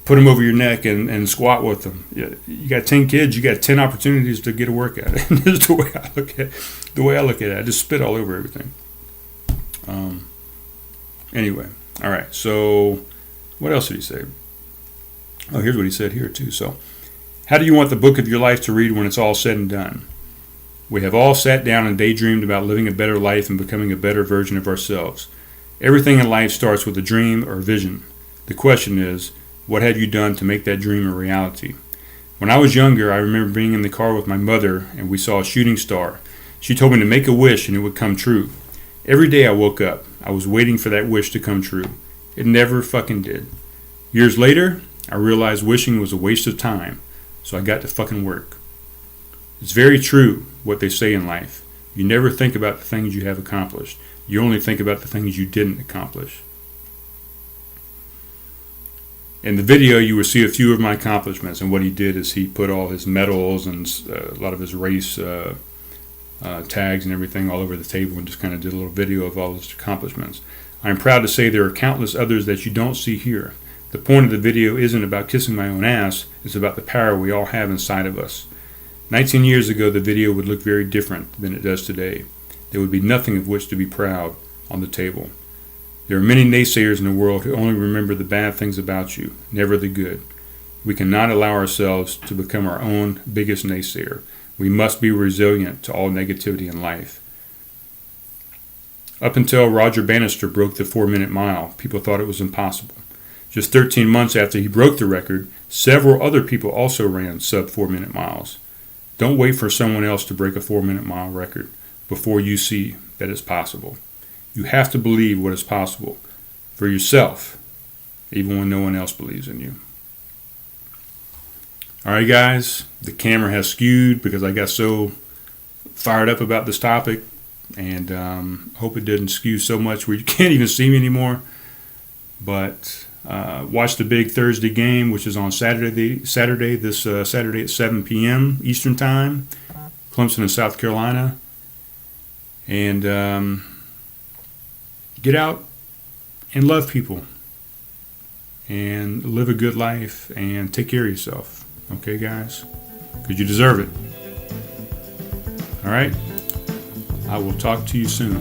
Put them over your neck and squat with them. You got 10 kids. You got 10 opportunities to get a workout. And this is the way I look at it. I just spit all over everything. Anyway, all right. So what else did he say? Oh, here's what he said here too. So, how do you want the book of your life to read when it's all said and done? We have all sat down and daydreamed about living a better life and becoming a better version of ourselves. Everything in life starts with a dream or vision. The question is, what have you done to make that dream a reality? When I was younger, I remember being in the car with my mother and we saw a shooting star. She told me to make a wish and it would come true. Every day I woke up, I was waiting for that wish to come true. It never fucking did. Years later, I realized wishing was a waste of time, so I got to fucking work. It's very true what they say in life. You never think about the things you have accomplished. You only think about the things you didn't accomplish. In the video, you will see a few of my accomplishments, and what he did is he put all his medals and a lot of his race tags and everything all over the table and just kind of did a little video of all his accomplishments. I am proud to say there are countless others that you don't see here. The point of the video isn't about kissing my own ass, it's about the power we all have inside of us. 19 years ago, the video would look very different than it does today. There would be nothing of which to be proud on the table. There are many naysayers in the world who only remember the bad things about you, never the good. We cannot allow ourselves to become our own biggest naysayer. We must be resilient to all negativity in life. Up until Roger Bannister broke the 4-minute mile, people thought it was impossible. Just 13 months after he broke the record, several other people also ran sub 4-minute miles. Don't wait for someone else to break a 4-minute mile record before you see that it's possible. You have to believe what is possible for yourself, even when no one else believes in you. All right, guys, the camera has skewed because I got so fired up about this topic, and hope it didn't skew so much where you can't even see me anymore. But watch the big Thursday game, which is on Saturday at 7 p.m. Eastern Time, Clemson and South Carolina. And get out and love people and live a good life and take care of yourself. Okay, guys? Because you deserve it. All right? I will talk to you soon.